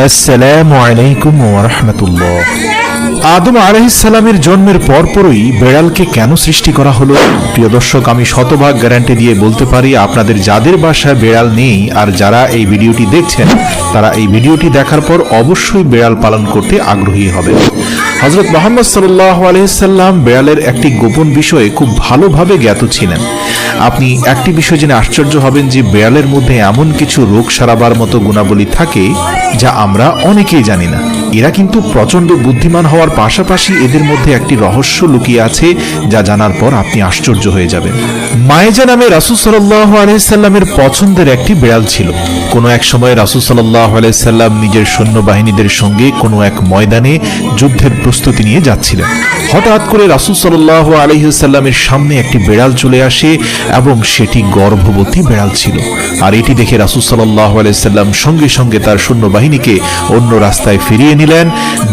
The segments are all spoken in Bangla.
আসসালামু আলাইকুম ওয়া রাহমাতুল্লাহ। আদম আলাইহিস সালামের জন্মের পরপরই বেড়ালকে কেন সৃষ্টি করা হলো? প্রিয় দর্শক, আমি শতভাগ গ্যারান্টি দিয়ে বলতে পারি আপনাদের যাদের বাসায় বেড়াল নেই আর যারা এই ভিডিওটি দেখছেন তারা এই ভিডিওটি দেখার পর অবশ্যই বেড়াল পালন করতে আগ্রহী হবেন। হযরত মুহাম্মদ সাল্লাল্লাহু আলাইহি সাল্লাম বেড়ালের একটি গোপন বিষয়ে খুব ভালোভাবে জ্ঞাত ছিলেন। আপনি একটি বিষয় জেনে আশ্চর্য হবেন যে বেড়ালের মধ্যে এমন কিছু রোগ সারাবার মতো গুণাবলী থাকে যা আমরা অনেকেই জানি না। এরা কিন্তু প্রচন্ড বুদ্ধিমান হওয়ার পাশাপাশি এদের মধ্যে একটি রহস্য লুকিয়ে আছে যা জানার পর আপনি আশ্চর্য হয়ে যাবেন। মায়েজা নামে রাসূল সাল্লাল্লাহু আলাইহি সাল্লামের পছন্দের একটি বেড়াল ছিল। কোনো এক সময় রাসূল সাল্লাল্লাহু আলাইহি সাল্লাম নিজের সৈন্যবাহিনীদের সঙ্গে কোনো এক ময়দানে যুদ্ধের প্রস্তুতি নিয়ে যাচ্ছিলেন। হঠাৎ করে রাসূল সাল্লাল্লাহু আলাইহি সাল্লামের সামনে একটি বেড়াল চলে আসে এবং সেটি গর্ভবতী বেড়াল ছিল। আর এটি দেখে রাসূল সাল্লাল্লাহু আলাইহি সাল্লাম সঙ্গে সঙ্গে তার সৈন্যবাহিনীকে অন্য রাস্তায় ফিরিয়ে নিলেন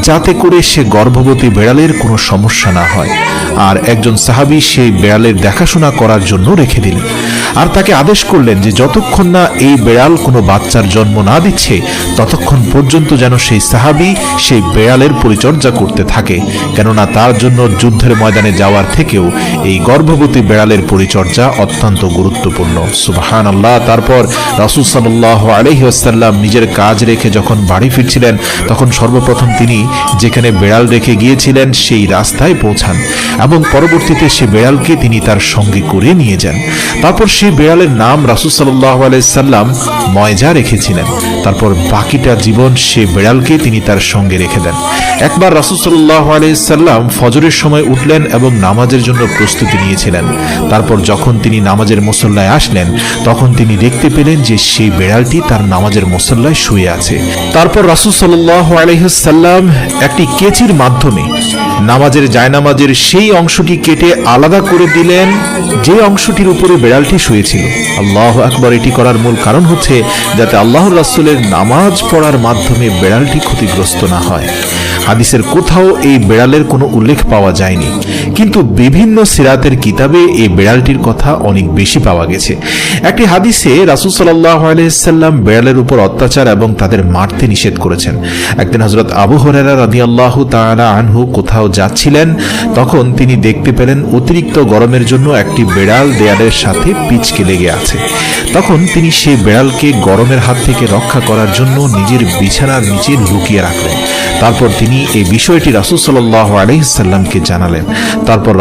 যাতে করে সে গর্ভবতী বেড়ালের কোনো সমস্যা না হয়। আর একজন সাহাবী সেই বেড়ালের দেখাশোনা করার জন্য রেখে দিলেন আর তাকে আদেশ করলেন যে যতক্ষণ না এই বেড়াল কোনো বাচ্চার জন্ম না দিচ্ছে ততক্ষণ পর্যন্ত যেন সেই সাহাবী সেই বেড়ালের পরিচর্যা করতে থাকে, কেননা তার জন্য যুদ্ধের ময়দানে যাওয়ার থেকেও এই গর্ভবতী বেড়ালের পরিচর্যা অত্যন্ত গুরুত্বপূর্ণ। সুবহানাল্লাহ। তারপর রাসূল সাল্লাল্লাহু আলাইহি ওয়াসাল্লাম নিজের কাজ রেখে যখন বাড়ি ফিরছিলেন তখন সর্বপ্রথম তিনি যেখানে বেড়াল রেখে গিয়েছিলেন সেই রাস্তায় পৌঁছান এবং পরবর্তীতে সে বেড়ালকে তিনি তার সঙ্গে করে নিয়ে যান। তারপর সেই বেড়ালের নাম রাসূল সাল্লাল্লাহু আলাইহি সাল্লাম ময়জা রেখেছিলেন। তারপর বাকিটা জীবন সে বেড়ালকে তিনি তার সঙ্গে রেখে দেন। একবার রাসূল সাল্লাল্লাহু আলাইহি সাল্লাম ফজরের সময় উঠলেন এবং নামাজের জন্য প্রস্তুতি নিয়েছিলেন। তারপর যখন তিনি নামাজের মুসল্লায় আসলেন তখন তিনি দেখতে পেলেন যে সেই বেড়ালটি তার নামাজের মুসল্লায় শুয়ে আছে। তারপর রাসূল সাল্লাল্লাহু আলাইহি সাল্লাম একটি কেচির মাধ্যমে নামাজের জায়নামাজের সেই অংশটি কেটে আলাদা করে দিলেন যে অংশটির উপরে বেড়ালটি শুয়েছিল। আল্লাহু আকবার। এটি করার মূল কারণ হচ্ছে যাতে আল্লাহর রাসূলের নামাজ পড়ার মাধ্যমে বেড়ালটি ক্ষতিগ্রস্ত না হয়। হাদিসের কোথাও এই বেড়ালের কোনো উল্লেখ পাওয়া যায়নি, কিন্তু বিভিন্ন সিরাতের কিতাবে এই বেড়ালটির কথা অনেক বেশি পাওয়া গেছে। একটি হাদিসে রাসূল সাল্লাল্লাহু আলাইহি সাল্লাম বেড়ালের উপর অত্যাচার এবং তাদের মারতে নিষেধ করেছেন। একদিন হযরত আবু হুরায়রা রাদিয়াল্লাহু তাআলা আনহু কোথাও যাচ্ছিলেন, তখন তিনি দেখতে পেলেন অতিরিক্ত গরমের জন্য একটি বেড়াল দেয়ালের সাথে পিচকে লেগে আছে। তখন তিনি সেই বেড়ালকে গরমের হাত থেকে রক্ষা করার জন্য নিজের বিছানার নিচে লুকিয়ে রাখলেন। তারপর তিনি এই বিষয়টি রাসূল সাল্লাল্লাহু আলাইহি সাল্লামকে জানালেন। তারপর